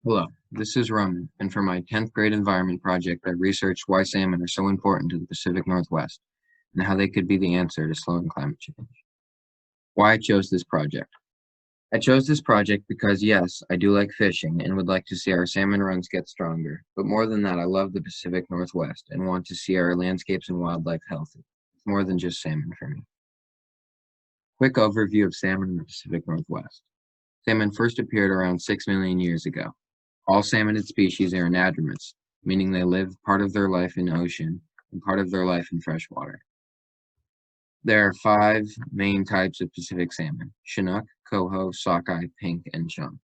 Hello, this is Roman, and for my 10th grade environment project, I researched why salmon are so important to the Pacific Northwest and how they could be the answer to slowing climate change. Why I chose this project. I chose this project because, yes, I do like fishing and would like to see our salmon runs get stronger, but more than that, I love the Pacific Northwest and want to see our landscapes and wildlife healthy. It's more than just salmon for me. Quick overview of salmon in the Pacific Northwest. Salmon first appeared around 6 million years ago. All salmonid species are anadromous, meaning they live part of their life in ocean and part of their life in freshwater. There are 5 main types of Pacific salmon: Chinook, coho, sockeye, pink, and chum.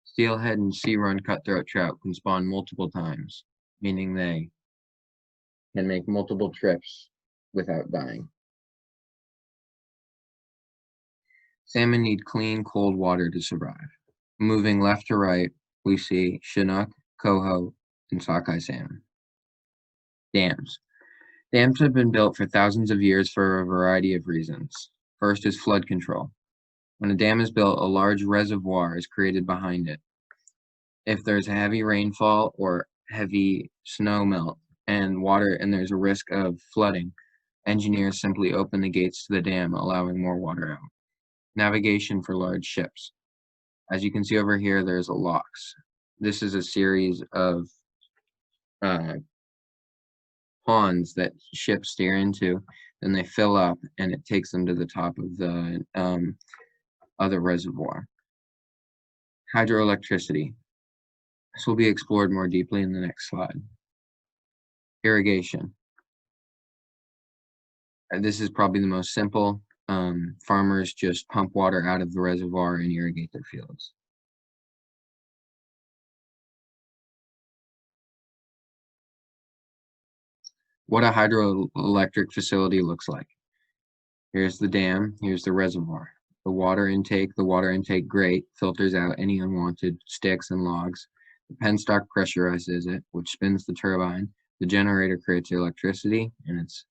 Steelhead and sea-run cutthroat trout can spawn multiple times, meaning they can make multiple trips without dying. Salmon need clean, cold water to survive. Moving left to right, we see Chinook, coho, and sockeye salmon. Dams. Dams have been built for thousands of years for a variety of reasons. First is flood control. When a dam is built, a large reservoir is created behind it. If there's a heavy rainfall or heavy snow melt and there's a risk of flooding, engineers simply open the gates to the dam, allowing more water out. Navigation for large ships. As you can see over here, there's locks. This is a series of ponds that ships steer into, then they fill up and it takes them to the top of the other reservoir. Hydroelectricity. This will be explored more deeply in the next slide. Irrigation. This is probably the most simple. Farmers just pump water out of the reservoir and irrigate their fields. What a hydroelectric facility looks like. Here's the dam, here's the reservoir. The water intake grate filters out any unwanted sticks and logs. The penstock pressurizes it, which spins the turbine. The generator creates the electricity, and it's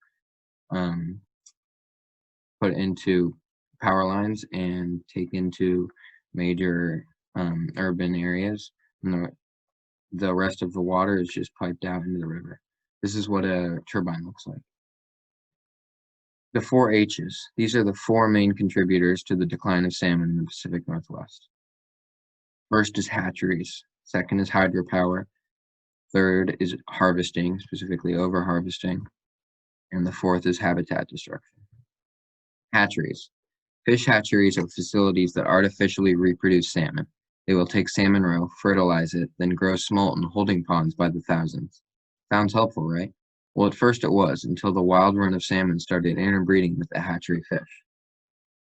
put into power lines and taken to major urban areas. And the rest of the water is just piped out into the river. This is what a turbine looks like. The 4 H's. These are the 4 main contributors to the decline of salmon in the Pacific Northwest. First is hatcheries. Second is hydropower. Third is harvesting, specifically overharvesting. And the fourth is habitat destruction. Hatcheries. Fish hatcheries are facilities that artificially reproduce salmon. They will take salmon roe, fertilize it, then grow smolt in holding ponds by the thousands. Sounds helpful, right? Well, at first it was, until the wild run of salmon started interbreeding with the hatchery fish.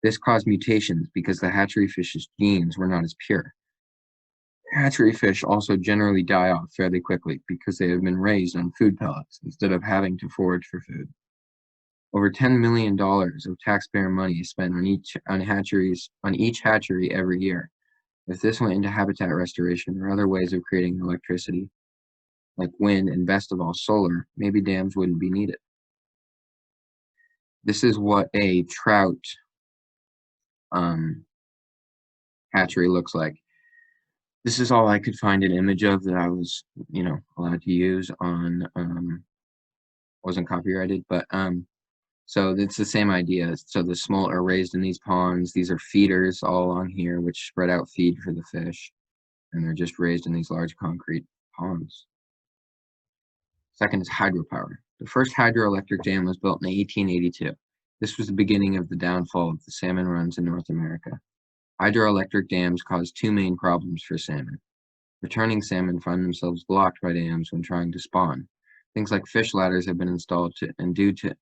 This caused mutations because the hatchery fish's genes were not as pure. Hatchery fish also generally die off fairly quickly because they have been raised on food pellets instead of having to forage for food. Over $10 million of taxpayer money is spent on each hatchery every year. If this went into habitat restoration or other ways of creating electricity, like wind and best of all solar, maybe dams wouldn't be needed. This is what a trout hatchery looks like. This is all I could find an image of that I was, allowed to use on, wasn't copyrighted, but so it's the same idea. So the smolt are raised in these ponds. These are feeders all along here, which spread out feed for the fish, and they're just raised in these large concrete ponds. Second is hydropower. The first hydroelectric dam was built in 1882. This was the beginning of the downfall of the salmon runs in North America. Hydroelectric dams cause 2 main problems for salmon. Returning salmon find themselves blocked by dams when trying to spawn. Things like fish ladders have been installed and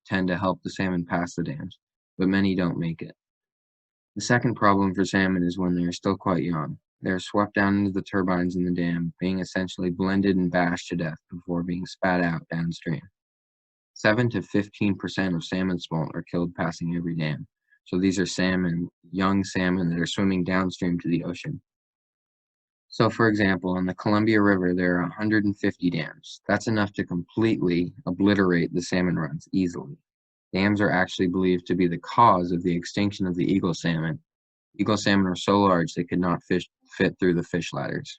tend to help the salmon pass the dams, but many don't make it. The second problem for salmon is when they are still quite young. They are swept down into the turbines in the dam, being essentially blended and bashed to death before being spat out downstream. 7 to 15% of salmon smolt are killed passing every dam. So these are young salmon that are swimming downstream to the ocean. So for example, on the Columbia River, there are 150 dams. That's enough to completely obliterate the salmon runs easily. Dams are actually believed to be the cause of the extinction of the eagle salmon. Eagle salmon are so large they could not fit through the fish ladders.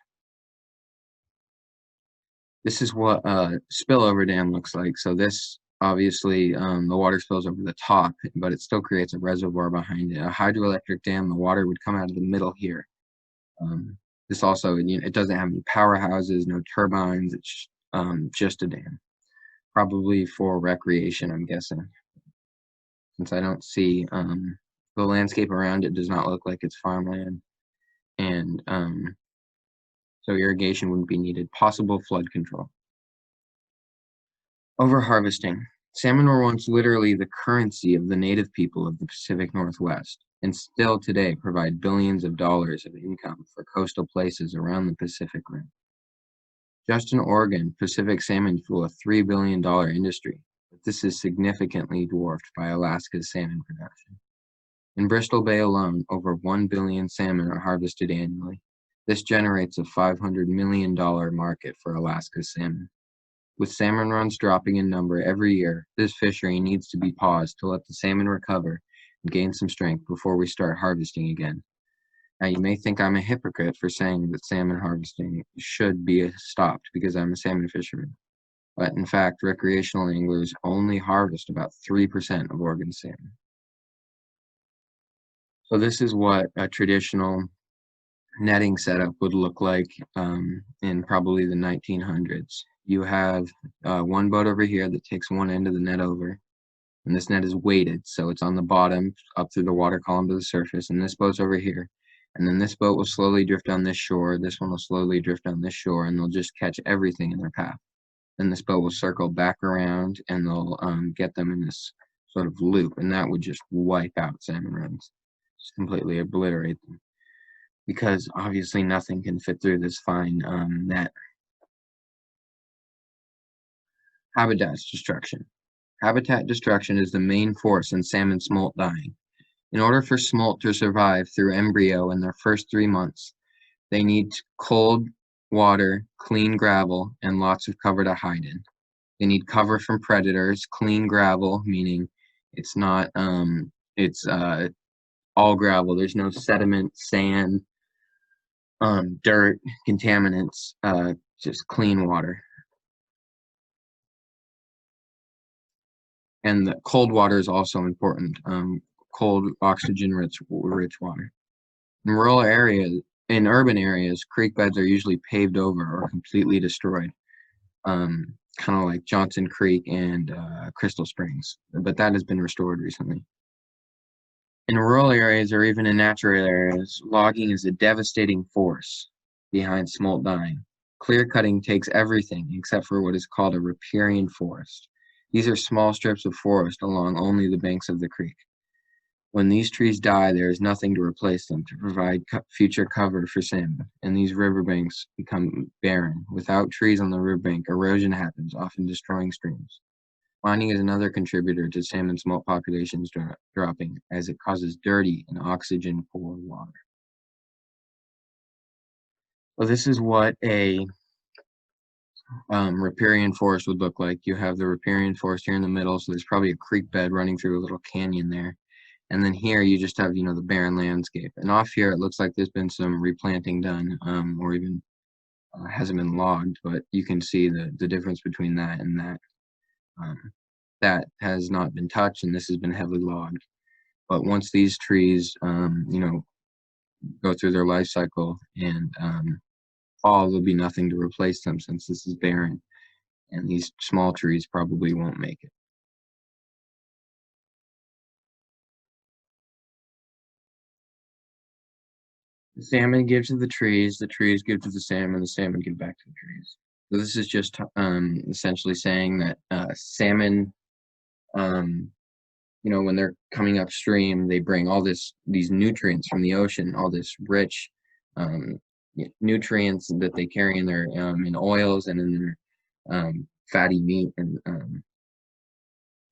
This is what a spillover dam looks like. So this obviously the water spills over the top, but it still creates a reservoir behind it. A hydroelectric dam, the water would come out of the middle here. Um, this also, it doesn't have any powerhouses, no turbines. It's just a dam, probably for recreation, I'm guessing, since I don't see the landscape around it does not look like it's farmland, and so irrigation wouldn't be needed. Possible flood control. Overharvesting. Salmon were once literally the currency of the native people of the Pacific Northwest, and still today provide billions of dollars of income for coastal places around the Pacific Rim. Just in Oregon, Pacific salmon fuel a $3 billion industry, but this is significantly dwarfed by Alaska's salmon production. In Bristol Bay alone, over 1 billion salmon are harvested annually. This generates a $500 million market for Alaska's salmon. With salmon runs dropping in number every year, this fishery needs to be paused to let the salmon recover and gain some strength before we start harvesting again. Now, you may think I'm a hypocrite for saying that salmon harvesting should be stopped because I'm a salmon fisherman, but in fact, recreational anglers only harvest about 3% of Oregon's salmon. So this is what a traditional netting setup would look like in probably the 1900s. You have one boat over here that takes one end of the net over, and this net is weighted, so it's on the bottom up through the water column to the surface, and this boat's over here. And then this boat will slowly drift down this shore, this one will slowly drift down this shore, and they'll just catch everything in their path. Then this boat will circle back around, and they'll get them in this sort of loop, and that would just wipe out salmon runs, just completely obliterate them, because obviously nothing can fit through this fine net. Habitat destruction. Habitat destruction is the main force in salmon smolt dying. In order for smolt to survive through embryo in their first 3 months, they need cold water, clean gravel, and lots of cover to hide in. They need cover from predators, clean gravel, meaning it's not, it's all gravel. There's no sediment, sand, dirt, contaminants, just clean water. And the cold water is also important. Cold, oxygen-rich water. In urban areas, creek beds are usually paved over or completely destroyed, kind of like Johnson Creek and Crystal Springs, but that has been restored recently. In rural areas or even in natural areas, logging is a devastating force behind smolt dying. Clear cutting takes everything except for what is called a riparian forest. These are small strips of forest along only the banks of the creek. When these trees die, there is nothing to replace them to provide future cover for salmon, and these riverbanks become barren. Without trees on the riverbank, erosion happens, often destroying streams. Mining is another contributor to salmon smolt populations dropping, as it causes dirty and oxygen-poor water. Well, this is what a riparian forest would look like. You have the riparian forest here in the middle, so there's probably a creek bed running through a little canyon there. And then here you just have, the barren landscape. And off here, it looks like there's been some replanting done, or even hasn't been logged, but you can see the difference between that and that. That has not been touched, and this has been heavily logged. But once these trees, go through their life cycle and fall, there'll be nothing to replace them since this is barren, and these small trees probably won't make it. The salmon give to the trees give to the salmon give back to the trees. So this is just essentially saying that salmon, when they're coming upstream, they bring all these nutrients from the ocean, all this rich nutrients that they carry in their in oils and in their fatty meat, and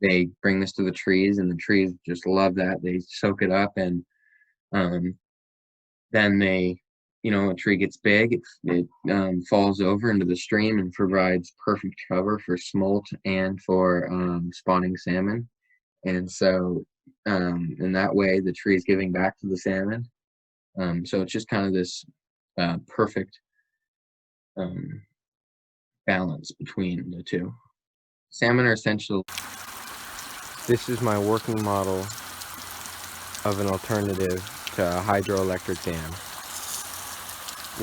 they bring this to the trees, and the trees just love that. They soak it up, and then a tree gets big, it falls over into the stream and provides perfect cover for smolt and for spawning salmon. And so in that way, the tree is giving back to the salmon. So it's just kind of this perfect balance between the two. Salmon are essential. This is my working model of an alternative to a hydroelectric dam.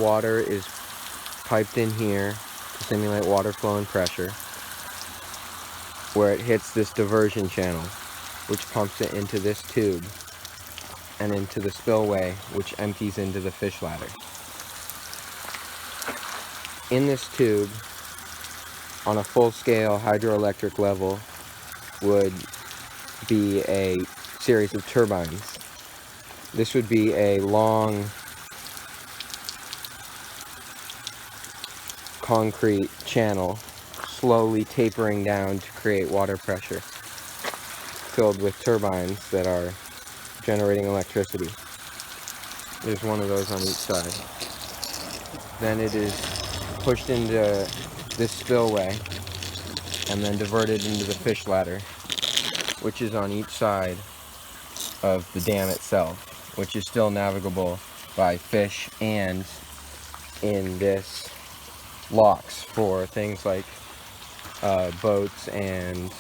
Water is piped in here to simulate water flow and pressure, where it hits this diversion channel, which pumps it into this tube and into the spillway, which empties into the fish ladder. In this tube, on a full-scale hydroelectric level, would be a series of turbines. This would be a long concrete channel, slowly tapering down to create water pressure, filled with turbines that are generating electricity. There's one of those on each side. Then it is pushed into this spillway and then diverted into the fish ladder, which is on each side of the dam itself, which is still navigable by fish and in this locks for things like boats and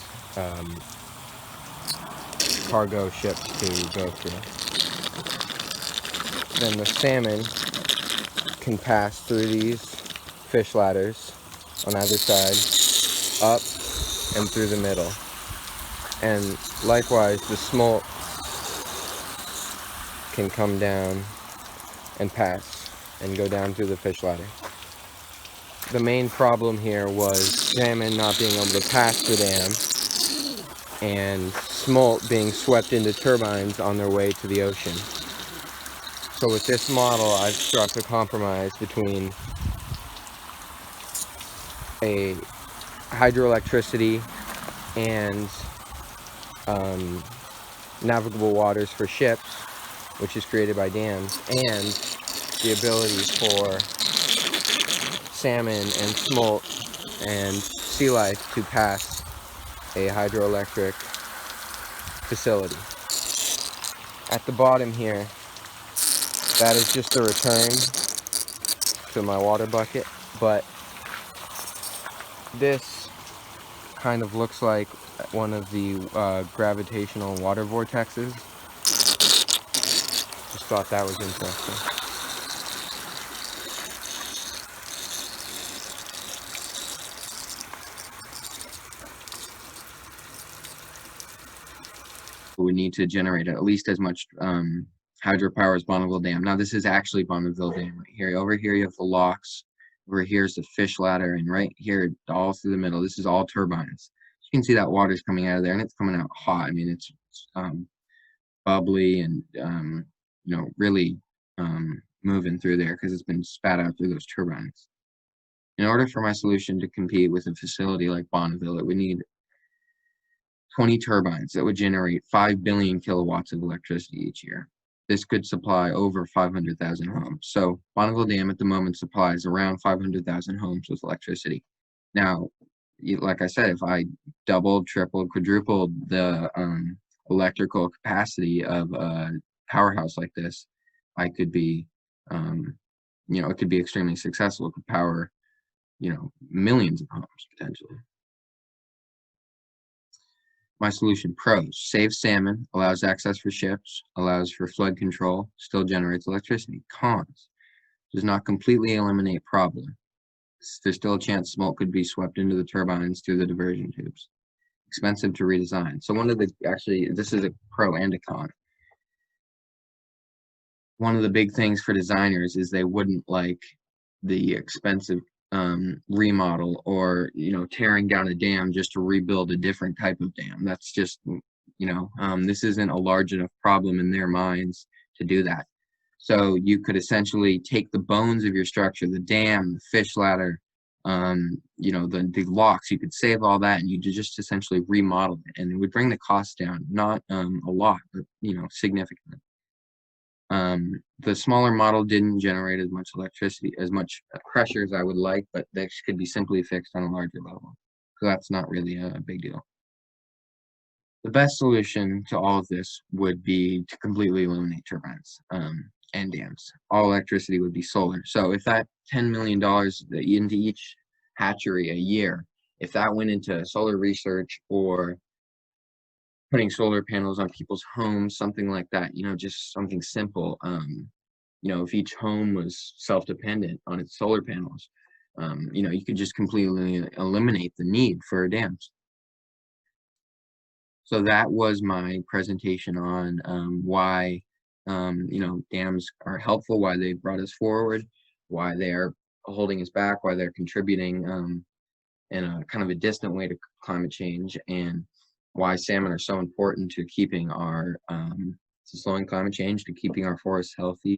cargo ships to go through. Then the salmon can pass through these fish ladders on either side, up and through the middle. And likewise, the smolt can come down and pass and go down through the fish ladder. The main problem here was salmon not being able to pass the dam and smolt being swept into turbines on their way to the ocean. So with this model, I've struck a compromise between a hydroelectricity and navigable waters for ships, which is created by dams, and the ability for salmon and smolt and sea life to pass a hydroelectric facility. At the bottom here, that is just a return to my water bucket, but this kind of looks like one of the gravitational water vortexes. Just thought that was interesting. We need to generate at least as much hydropower as Bonneville Dam. Now this is actually Bonneville Dam right here. Over here you have the locks. Over here's the fish ladder, and right here, all through the middle, this is all turbines. You can see that water's coming out of there, and it's coming out hot. I mean, it's bubbly and you know, really moving through there because it's been spat out through those turbines. In order for my solution to compete with a facility like Bonneville, it would need 20 turbines that would generate 5 billion kilowatts of electricity each year. This could supply over 500,000 homes. So Bonneville Dam at the moment supplies around 500,000 homes with electricity. Now, like I said, if I doubled, tripled, quadrupled the electrical capacity of a powerhouse like this, I could be, you know, it could be extremely successful. It could power, you know, millions of homes potentially. My solution: pros: saves salmon, allows access for ships, allows for flood control, still generates electricity. Cons: does not completely eliminate problem. There's still a chance smolt could be swept into the turbines through the diversion tubes. Expensive to redesign. So one of the, actually, this is a pro and a con. One of the big things for designers is they wouldn't like the expensive remodel, or, you know, tearing down a dam just to rebuild a different type of dam. That's just, you know, this isn't a large enough problem in their minds to do that. So you could essentially take the bones of your structure, the dam, the fish ladder, you know, the locks, you could save all that and you just essentially remodel it, and it would bring the cost down, not a lot, but, you know, significantly. The smaller model didn't generate as much electricity, as much pressure as I would like, but this could be simply fixed on a larger level. So that's not really a big deal. The best solution to all of this would be to completely eliminate turbines and dams. All electricity would be solar. So if that $10 million into each hatchery a year. If that went into solar research or putting solar panels on people's homes, something like that, just something simple. If each home was self-dependent on its solar panels, you could just completely eliminate the need for dams. So that was my presentation on why dams are helpful, why they brought us forward, why they are holding us back, why they're contributing in a kind of a distant way to climate change, and why salmon are so important to keeping our to slowing climate change, to keeping our forests healthy.